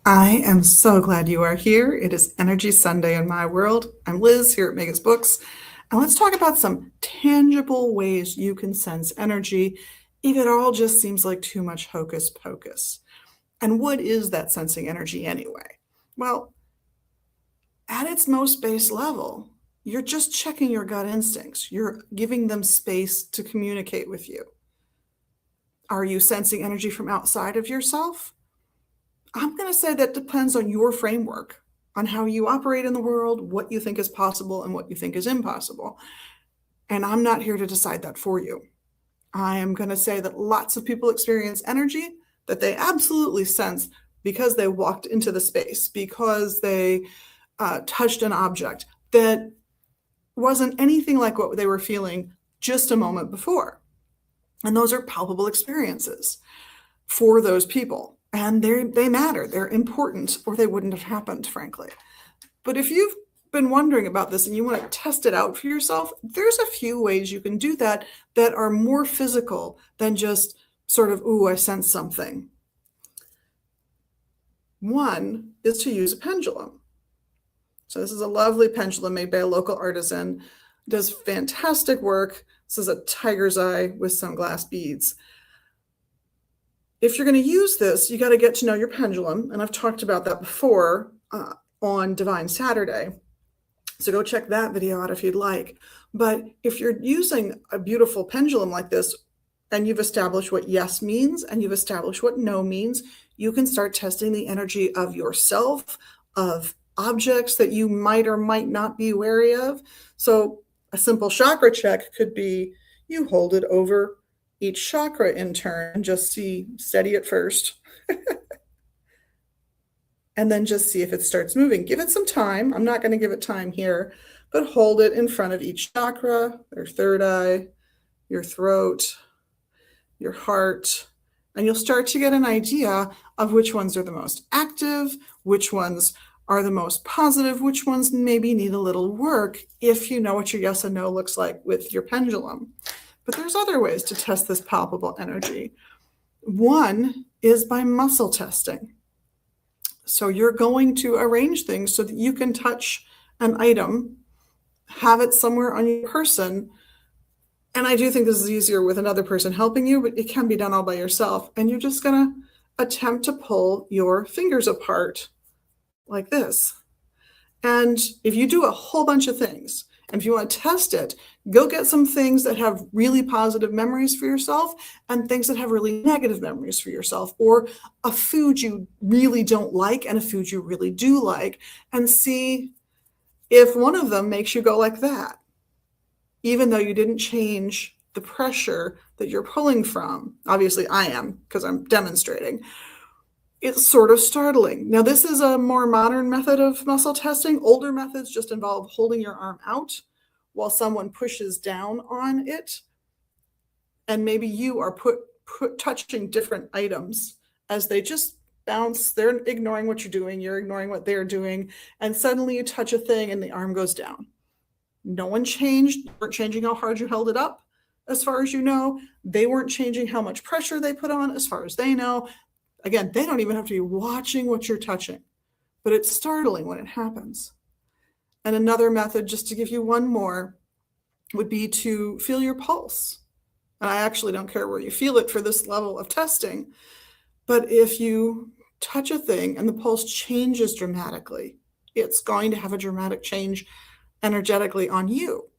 I am so glad you are here. It is Energy Sunday in my world. I'm Liz here at Megas Books, and let's talk about some tangible ways you can sense energy if it all just seems like too much hocus pocus. And what is that sensing energy anyway? Well, at its most base level, you're just checking your gut instincts. You're giving them space to communicate with you. Are you sensing energy from outside of yourself? I'm going to say that depends on your framework, on how you operate in the world, what you think is possible and what you think is impossible. And I'm not here to decide that for you. I am going to say that lots of people experience energy that they absolutely sense because they walked into the space, because they touched an object that wasn't anything like what they were feeling just a moment before. And those are palpable experiences for those people. And they matter, they're important, or they wouldn't have happened, frankly. But if you've been wondering about this and you want to test it out for yourself, there's a few ways you can do that that are more physical than just sort of, ooh, I sense something. One is to use a pendulum. So this is a lovely pendulum made by a local artisan, does fantastic work. This is a tiger's eye with some glass beads. If you're going to use this, you got to get to know your pendulum. And I've talked about that before on Divine Saturday. So go check that video out if you'd like. But if you're using a beautiful pendulum like this, and you've established what yes means, and you've established what no means, you can start testing the energy of yourself, of objects that you might or might not be wary of. So a simple chakra check could be you hold it over each chakra in turn and just steady it first. And then just see if it starts moving. Give it some time. I'm not going to give it time here, but hold it in front of each chakra, your third eye, your throat, your heart, and you'll start to get an idea of which ones are the most active, which ones are the most positive, which ones maybe need a little work if you know what your yes and no looks like with your pendulum. But there's other ways to test this palpable energy. One is by muscle testing. So you're going to arrange things so that you can touch an item, have it somewhere on your person. And I do think this is easier with another person helping you, but it can be done all by yourself. And you're just going to attempt to pull your fingers apart like this. And if you do a whole bunch of things, and if you want to test it, go get some things that have really positive memories for yourself and things that have really negative memories for yourself, or a food you really don't like and a food you really do like, and see if one of them makes you go like that, even though you didn't change the pressure that you're pulling from. Obviously, I am, because I'm demonstrating. It's sort of startling. Now, this is a more modern method of muscle testing. Older methods just involve holding your arm out while someone pushes down on it. And maybe you are touching different items as they just bounce. They're ignoring what you're doing. You're ignoring what they're doing. And suddenly you touch a thing and the arm goes down. No one changed. You weren't changing how hard you held it up, as far as you know. They weren't changing how much pressure they put on, as far as they know. Again, they don't even have to be watching what you're touching, but it's startling when it happens. And another method, just to give you one more, would be to feel your pulse. And I actually don't care where you feel it for this level of testing, but if you touch a thing and the pulse changes dramatically, it's going to have a dramatic change energetically on you.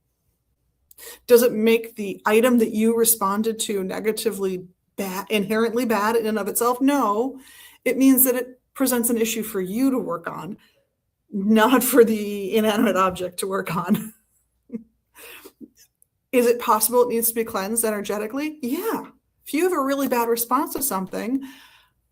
Does it make the item that you responded to negatively bad, inherently bad in and of itself? No. It means that it presents an issue for you to work on, not for the inanimate object to work on. Is it possible it needs to be cleansed energetically? Yeah. If you have a really bad response to something,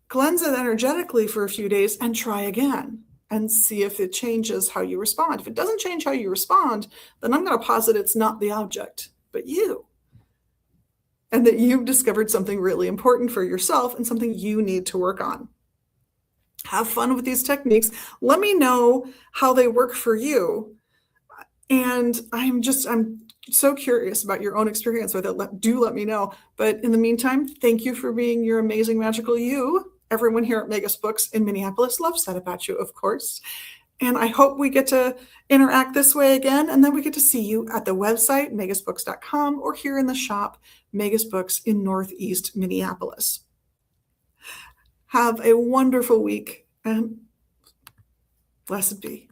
cleanse it energetically for a few days and try again and see if it changes how you respond. If it doesn't change how you respond, then I'm going to posit it's not the object, but you. And that you've discovered something really important for yourself and something you need to work on. Have fun with these techniques. Let me know how they work for you. And I'm so curious about your own experience with it. Do let me know. But in the meantime, thank you for being your amazing, magical you. Everyone here at Magus Books in Minneapolis loves that about you, of course. And I hope we get to interact this way again, and then we get to see you at the website, magusbooks.com, or here in the shop, Magus Books in Northeast Minneapolis. Have a wonderful week, and blessed be.